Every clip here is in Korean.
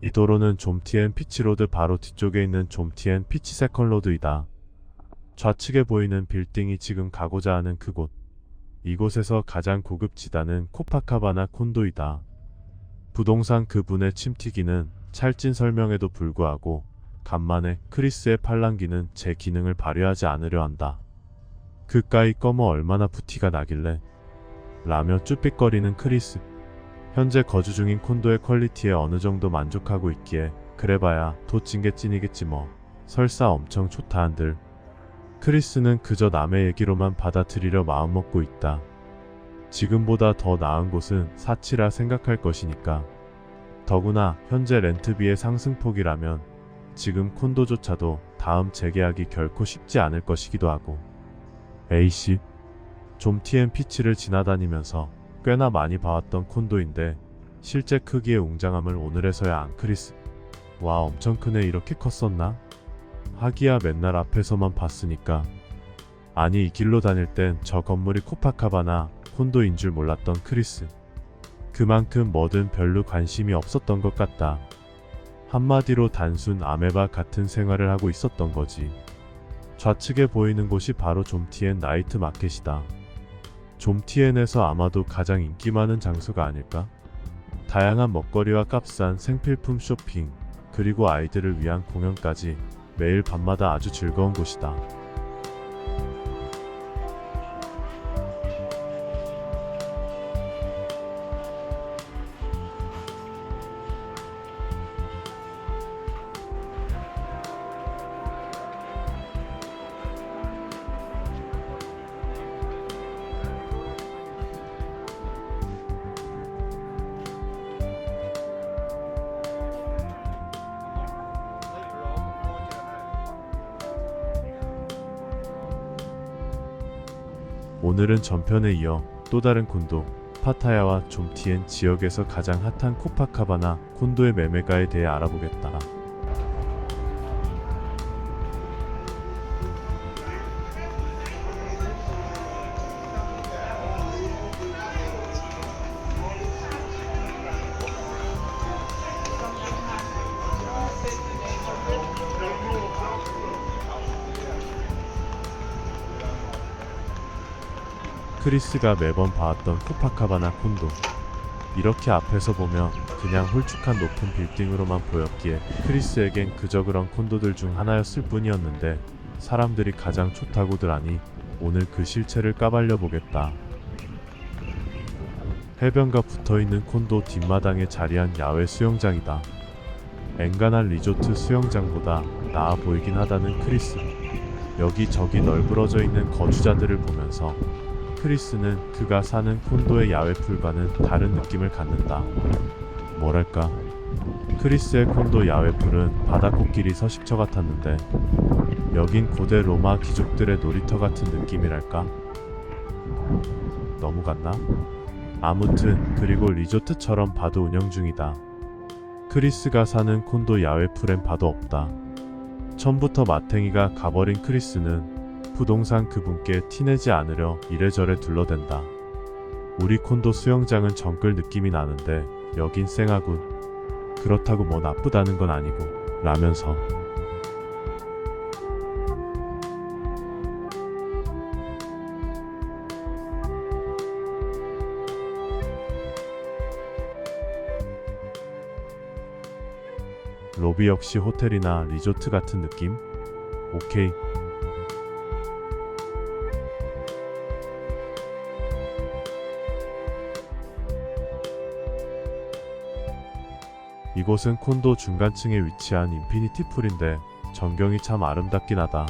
이 도로는 좀티엔 피치로드 바로 뒤쪽에 있는 좀티엔 피치 세컨로드이다. 좌측에 보이는 빌딩이 지금 가고자 하는 그곳. 이곳에서 가장 고급 지단은 코파카바나 콘도이다. 부동산 그분의 침튀기는 찰진 설명에도 불구하고 간만에 크리스의 팔랑귀는 제 기능을 발휘하지 않으려 한다. 그까이 꺼머 얼마나 부티가 나길래 라며 쭈삣거리는 크리스. 현재 거주 중인 콘도의 퀄리티에 어느 정도 만족하고 있기에 그래봐야 도찐 게 찐이겠지 뭐. 설사 엄청 좋다 한들 크리스는 그저 남의 얘기로만 받아들이려 마음먹고 있다. 지금보다 더 나은 곳은 사치라 생각할 것이니까. 더구나 현재 렌트비의 상승폭이라면 지금 콘도조차도 다음 재계약이 결코 쉽지 않을 것이기도 하고. A씨, 좀티엔 피치를 지나다니면서 꽤나 많이 봐왔던 콘도인데 실제 크기의 웅장함을 오늘에서야 안 크리스. 와 엄청 크네 이렇게 컸었나? 하기야 맨날 앞에서만 봤으니까. 아니 이 길로 다닐 땐 저 건물이 코파카바나 콘도인 줄 몰랐던 크리스. 그만큼 뭐든 별로 관심이 없었던 것 같다. 한마디로 단순 아메바 같은 생활을 하고 있었던 거지. 좌측에 보이는 곳이 바로 좀티엔 나이트 마켓이다. 좀티엔에서 아마도 가장 인기 많은 장소가 아닐까? 다양한 먹거리와 값싼 생필품 쇼핑, 그리고 아이들을 위한 공연까지 매일 밤마다 아주 즐거운 곳이다. 오늘은 전편에 이어 또 다른 콘도, 파타야와 좀티엔 지역에서 가장 핫한 코파카바나 콘도의 매매가에 대해 알아보겠다. 크리스가 매번 봐왔던 코파카바나 콘도. 이렇게 앞에서 보면 그냥 홀쭉한 높은 빌딩으로만 보였기에 크리스에겐 그저 그런 콘도들 중 하나였을 뿐이었는데 사람들이 가장 좋다고들 하니 오늘 그 실체를 까발려 보겠다. 해변과 붙어있는 콘도 뒷마당에 자리한 야외 수영장이다. 엔간한 리조트 수영장보다 나아 보이긴 하다는 크리스. 여기저기 널브러져 있는 거주자들을 보면서 크리스는 그가 사는 콘도의 야외 풀과는 다른 느낌을 갖는다. 뭐랄까, 크리스의 콘도 야외 풀은 바다코끼리 서식처 같았는데 여긴 고대 로마 귀족들의 놀이터 같은 느낌이랄까? 너무 같나? 아무튼 그리고 리조트처럼 바도 운영 중이다. 크리스가 사는 콘도 야외 풀엔 바도 없다. 처음부터 마탱이가 가버린 크리스는 부동산 그분께 티내지 않으려 이래저래 둘러댄다. 우리 콘도 수영장은 정글 느낌이 나는데 여긴 쌩하군. 그렇다고 뭐 나쁘다는 건 아니고 라면서 로비 역시 호텔이나 리조트 같은 느낌? 오케이. 이곳은 콘도 중간층에 위치한 인피니티 풀인데 전경이 참 아름답긴 하다.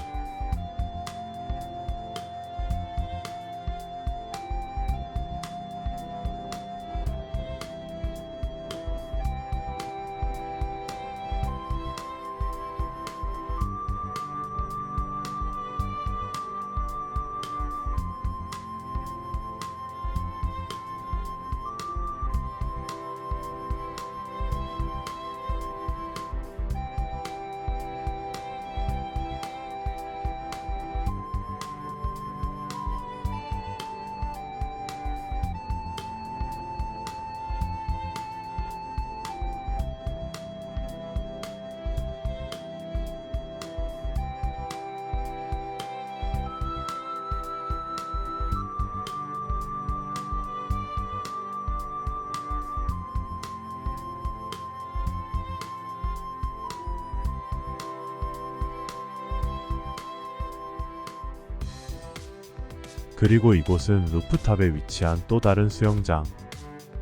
그리고 이곳은 루프탑에 위치한 또 다른 수영장.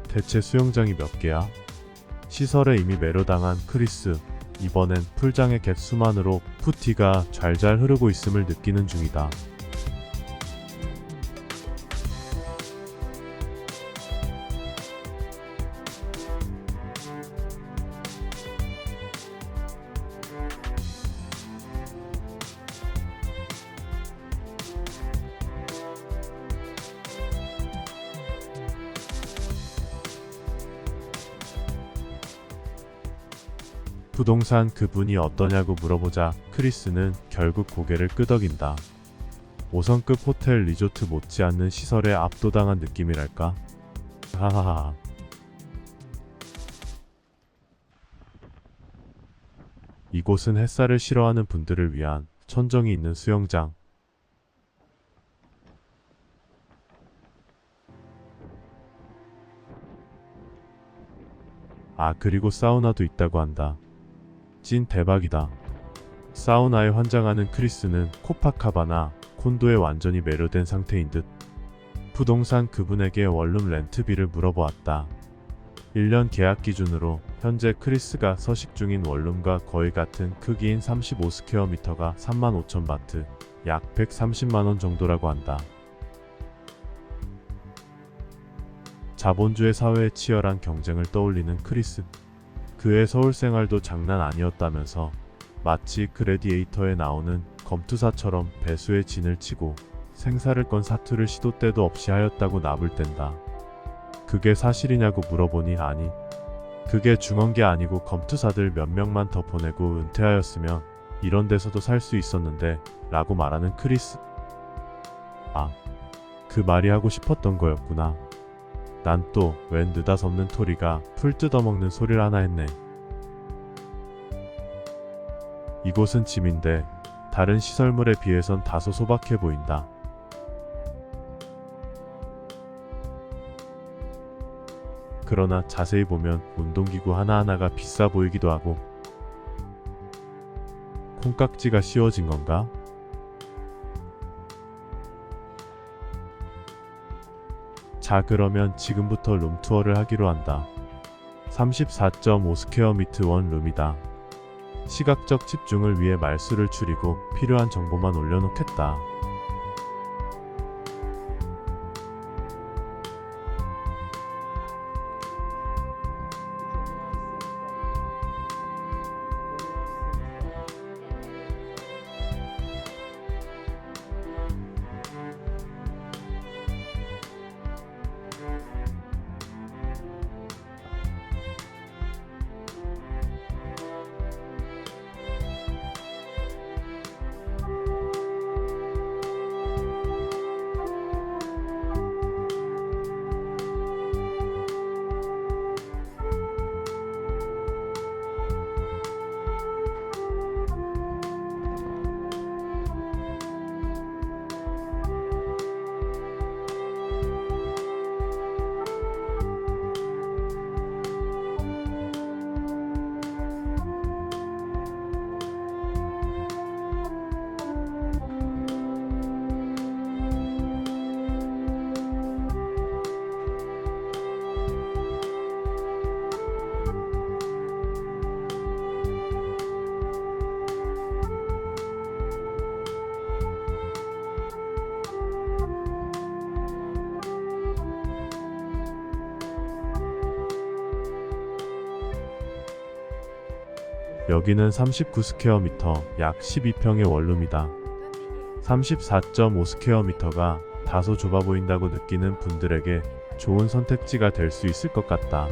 대체 수영장이 몇 개야? 시설에 이미 매료당한 크리스. 이번엔 풀장의 갯수만으로 푸티가 잘잘 흐르고 있음을 느끼는 중이다. 부동산 그분이 어떠냐고 물어보자 크리스는 결국 고개를 끄덕인다. 5성급 호텔 리조트 못지않는 시설에 압도당한 느낌이랄까? 하하하. 이곳은 햇살을 싫어하는 분들을 위한 천정이 있는 수영장. 아, 그리고 사우나도 있다고 한다. 찐 대박이다. 사우나에 환장하는 크리스는 코파카바나 콘도에 완전히 매료된 상태인 듯. 부동산 그분에게 원룸 렌트비를 물어보았다. 1년 계약 기준으로 현재 크리스가 서식 중인 원룸과 거의 같은 크기인 35스퀘어미터가 35,000바트, 약 130만원 정도라고 한다. 자본주의 사회의 치열한 경쟁을 떠올리는 크리스. 그의 서울 생활도 장난 아니었다면서 마치 그래디에이터에 나오는 검투사처럼 배수의 진을 치고 생사를 건 사투를 시도 때도 없이 하였다고 나불댄다. 그게 사실이냐고 물어보니 아니. 그게 중한 게 아니고 검투사들 몇 명만 더 보내고 은퇴하였으면 이런 데서도 살 수 있었는데 라고 말하는 크리스. 아, 그 말이 하고 싶었던 거였구나. 난 또 웬 느닷없는 토리가 풀 뜯어먹는 소리를 하나 했네. 이곳은 짐인데 다른 시설물에 비해선 다소 소박해 보인다. 그러나 자세히 보면 운동기구 하나하나가 비싸 보이기도 하고. 콩깍지가 씌워진 건가? 자, 그러면 지금부터 룸투어를 하기로 한다. 34.5스퀘어미터 원 룸이다. 시각적 집중을 위해 말수를 줄이고 필요한 정보만 올려놓겠다. 여기는 39스퀘어미터, 약 12평의 원룸이다. 34.5스퀘어미터가 다소 좁아 보인다고 느끼는 분들에게 좋은 선택지가 될 수 있을 것 같다.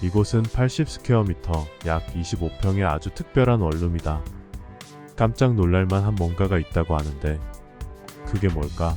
이곳은 80스퀘어미터, 약 25평의 아주 특별한 원룸이다. 깜짝 놀랄만한 뭔가가 있다고 하는데 그게 뭘까?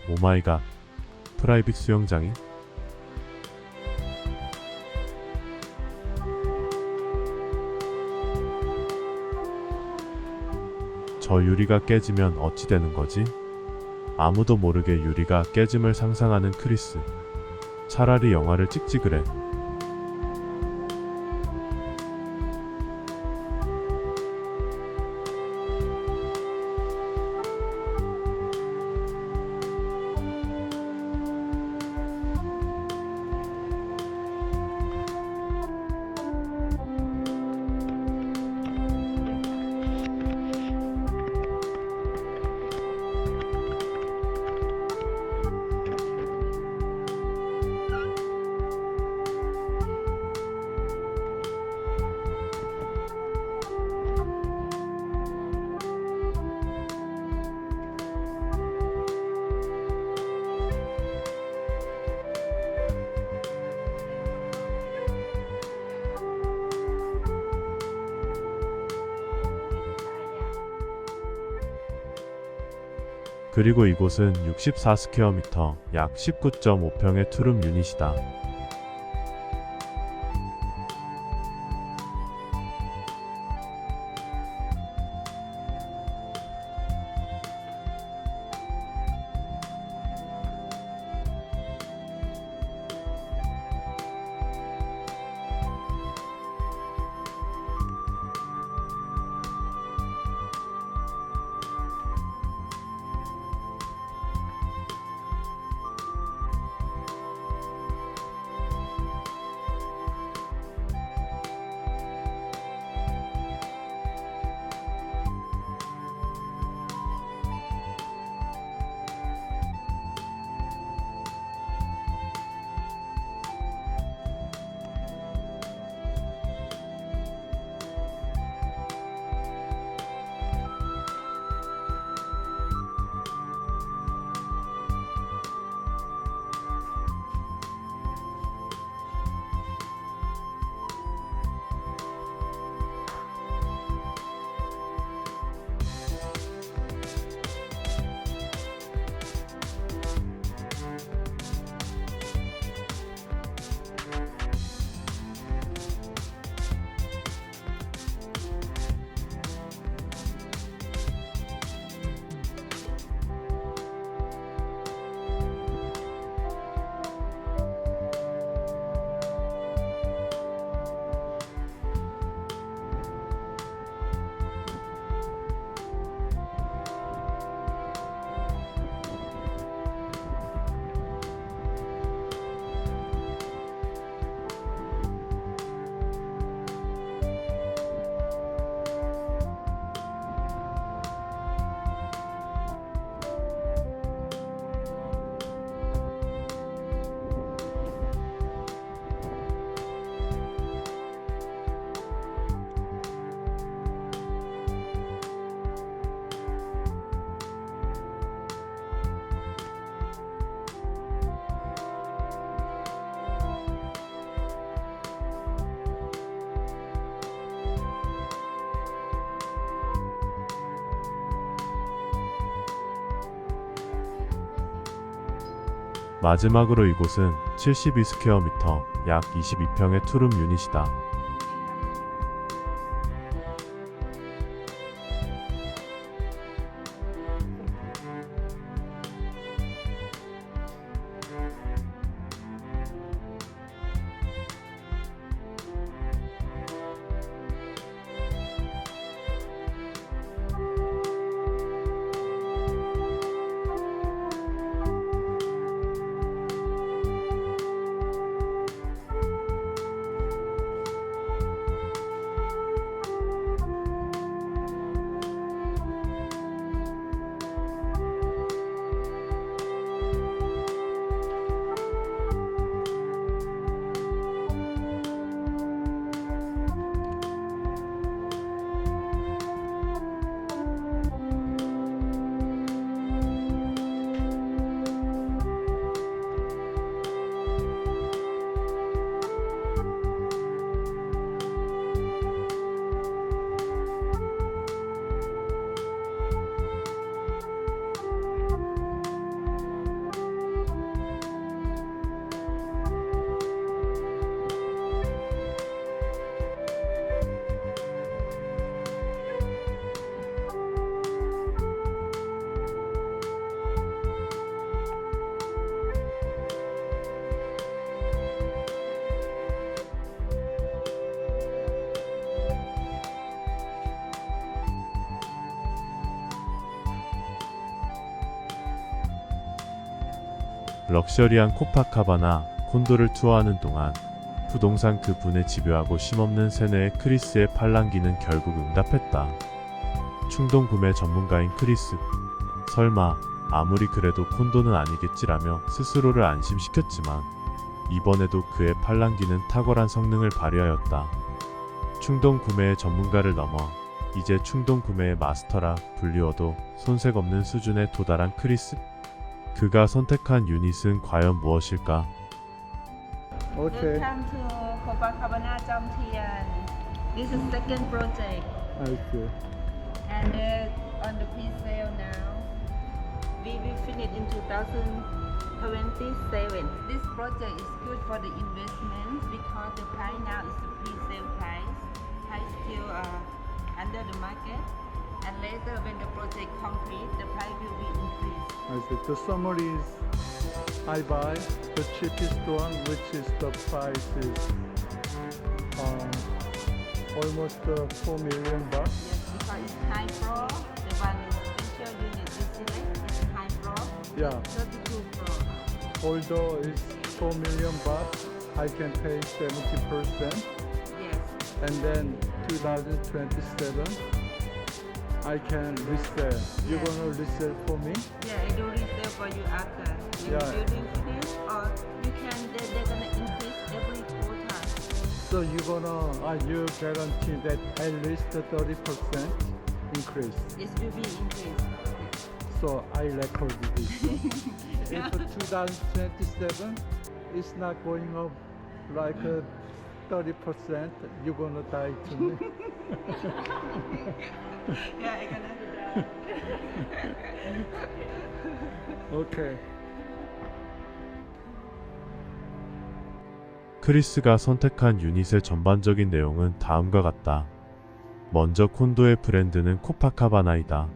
오마이갓, 프라이빗 수영장이? 저 유리가 깨지면 어찌 되는 거지? 아무도 모르게 유리가 깨짐을 상상하는 크리스. 차라리 영화를 찍지 그래. 그리고 이곳은 64스퀘어미터, 약 19.5평의 투룸 유닛이다. 마지막으로 이곳은 72스퀘어미터, 약 22평의 투룸 유닛이다. 럭셔리한 코파카바나 콘도를 투어하는 동안 부동산 그 분에 집요하고 심없는 세뇌의 크리스의 팔랑귀는 결국 응답했다. 충동 구매 전문가인 크리스. 설마 아무리 그래도 콘도는 아니겠지라며 스스로를 안심시켰지만 이번에도 그의 팔랑귀는 탁월한 성능을 발휘하였다. 충동 구매의 전문가를 넘어 이제 충동 구매의 마스터라 불리워도 손색 없는 수준에 도달한 크리스. 그가 선택한 유닛은 과연 무엇일까? Okay, Welcome to Copacabana Jomtien. This is second project, I see. and on the pre-sale now. We will finish in 2027. This project is good for the investment because the price now is the pre-sale price. Price still under the market, and later when the project complete, the price will be increased. I see. The summary is I buy the cheapest one, which is the price is almost 4 million baht. Yes, because it's high floor. The one is special unit you select is high floor. Yeah. 32 floor. Although it's 4 million baht, I can pay 70%, Yes. and then 2027 I can resell. You're Yeah. gonna resell for me? Yeah, I do resell for you after. When Yeah. building finish, or you can, they're gonna increase every quarter. So you're gonna you guarantee that at least 30% increase. It will be increased. So I record this. If 2027 is not going up like 30%, you're gonna die to me. Yeah, I gonna do that. Okay. 크리스가 선택한 유닛의 전반적인 내용은 다음과 같다. 먼저 콘도의 브랜드는 코파카바나이다.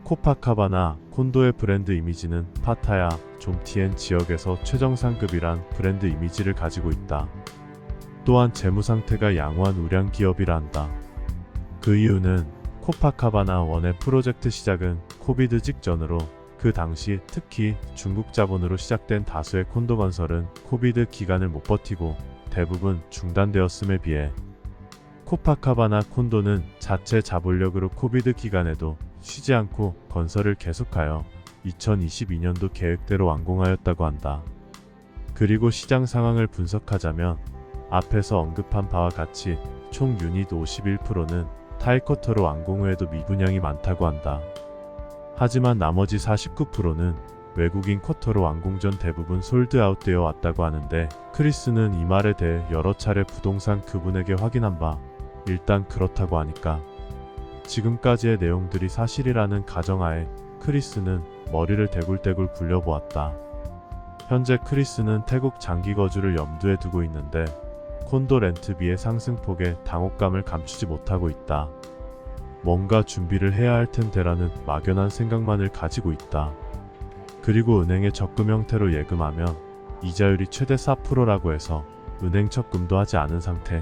코파카바나 콘도의 브랜드 이미지는 파타야, 좀티엔 지역에서 최정상급이란 브랜드 이미지를 가지고 있다. 또한 재무 상태가 양호한 우량 기업이라 한다. 그 이유는 코파카바나 1의 프로젝트 시작은 코비드 직전으로 그 당시 특히 중국 자본으로 시작된 다수의 콘도 건설은 코비드 기간을 못 버티고 대부분 중단되었음에 비해 코파카바나 콘도는 자체 자본력으로 코비드 기간에도 쉬지 않고 건설을 계속하여 2022년도 계획대로 완공하였다고 한다. 그리고 시장 상황을 분석하자면 앞에서 언급한 바와 같이 총 유닛 51%는 타이쿼터로 완공 후에도 미분양이 많다고 한다. 하지만 나머지 49%는 외국인 쿼터로 완공 전 대부분 솔드아웃 되어 왔다고 하는데 크리스는 이 말에 대해 여러 차례 부동산 그분에게 확인한 바 일단 그렇다고 하니까 지금까지의 내용들이 사실이라는 가정하에 크리스는 머리를 대굴대굴 굴려보았다. 현재 크리스는 태국 장기 거주를 염두에 두고 있는데 콘도 렌트비의 상승폭에 당혹감을 감추지 못하고 있다. 뭔가 준비를 해야 할 텐데라는 막연한 생각만을 가지고 있다. 그리고 은행에 적금 형태로 예금하면 이자율이 최대 4%라고 해서 은행 적금도 하지 않은 상태.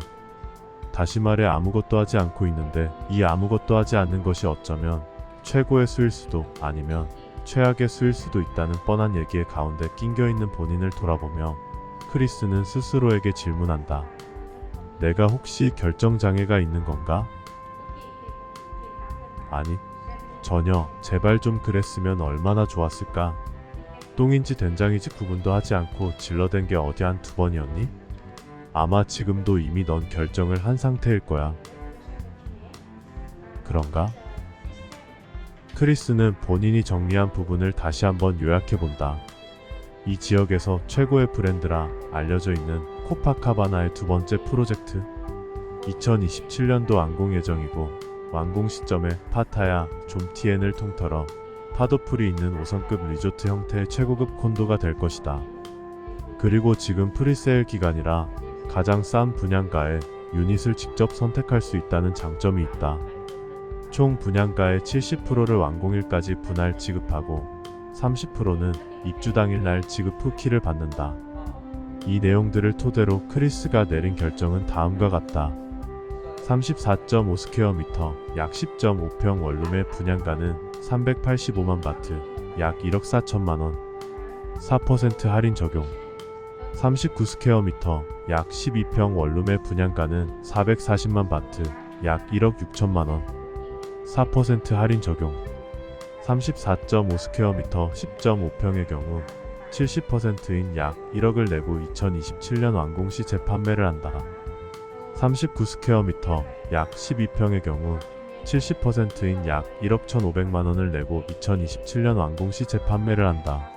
다시 말해 아무것도 하지 않고 있는데 이 아무것도 하지 않는 것이 어쩌면 최고의 수일 수도 아니면 최악의 수일 수도 있다는 뻔한 얘기의 가운데 낑겨있는 본인을 돌아보며 크리스는 스스로에게 질문한다. 내가 혹시 결정장애가 있는 건가? 아니, 전혀. 제발 좀 그랬으면 얼마나 좋았을까? 똥인지 된장인지 구분도 하지 않고 질러댄 게 어디 한두 번이었니? 아마 지금도 이미 넌 결정을 한 상태일 거야. 그런가? 크리스는 본인이 정리한 부분을 다시 한번 요약해본다. 이 지역에서 최고의 브랜드라 알려져 있는 코파카바나의 두 번째 프로젝트. 2027년도 완공 예정이고 완공 시점에 파타야, 좀티엔을 통틀어 파도풀이 있는 5성급 리조트 형태의 최고급 콘도가 될 것이다. 그리고 지금 프리세일 기간이라 가장 싼 분양가에 유닛을 직접 선택할 수 있다는 장점이 있다. 총 분양가의 70%를 완공일까지 분할 지급하고 30%는 입주 당일날 지급 후 키를 받는다. 이 내용들을 토대로 크리스가 내린 결정은 다음과 같다. 34.5 스퀘어미터, 약 10.5평 원룸의 분양가는 385만 바트, 약 1억 4천만원, 4% 할인 적용. 39 스퀘어미터, 약 12평 원룸의 분양가는 440만 바트, 약 1억 6천만원, 4% 할인 적용. 34.5 스퀘어미터 10.5평의 경우 70%인 약 1억을 내고 2027년 완공 시 재판매를 한다. 39 스퀘어미터 약 12평의 경우 70%인 약 1억 1,500만원을 내고 2027년 완공 시 재판매를 한다.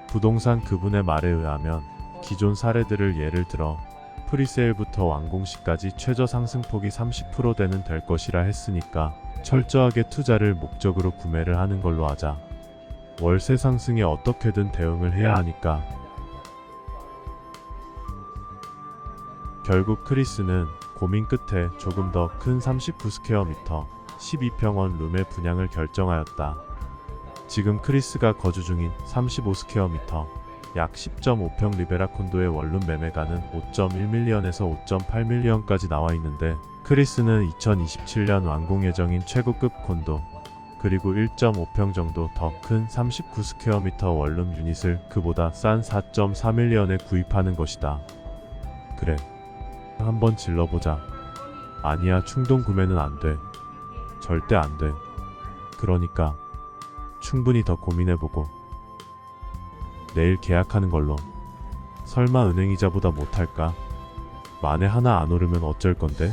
부동산 그분의 말에 의하면 기존 사례들을 예를 들어 프리세일부터 완공 시까지 최저 상승폭이 30%대는 될 것이라 했으니까 철저하게 투자를 목적으로 구매를 하는 걸로 하자. 월세 상승에 어떻게든 대응을 해야 하니까. 결국 크리스는 고민 끝에 조금 더 큰 39 스퀘어미터 12평원 룸의 분양을 결정하였다. 지금 크리스가 거주 중인 35 스퀘어미터 약 10.5평 리베라 콘도의 원룸 매매가는 5.1밀리언에서 5.8밀리언까지 나와 있는데 크리스는 2027년 완공 예정인 최고급 콘도 그리고 1.5평 정도 더 큰 39 스퀘어미터 원룸 유닛을 그보다 싼 4.4밀리언에 구입하는 것이다. 그래, 한번 질러보자. 아니야, 충동 구매는 안 돼. 절대 안 돼. 그러니까 충분히 더 고민해보고 내일 계약하는 걸로. 설마 은행이자보다 못할까? 만에 하나 안 오르면 어쩔 건데?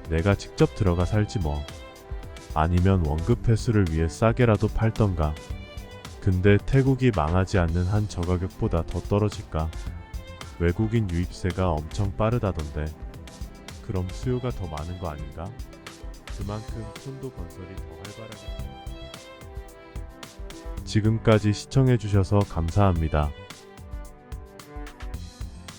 내가 직접 들어가 살지 뭐. 아니면 원급 회수를 위해 싸게라도 팔던가. 근데 태국이 망하지 않는 한 저 가격보다 더 떨어질까? 외국인 유입세가 엄청 빠르다던데. 그럼 수요가 더 많은 거 아닌가? 그만큼 콘도 건설이 더 활발하겠지. 지금까지 시청해주셔서 감사합니다.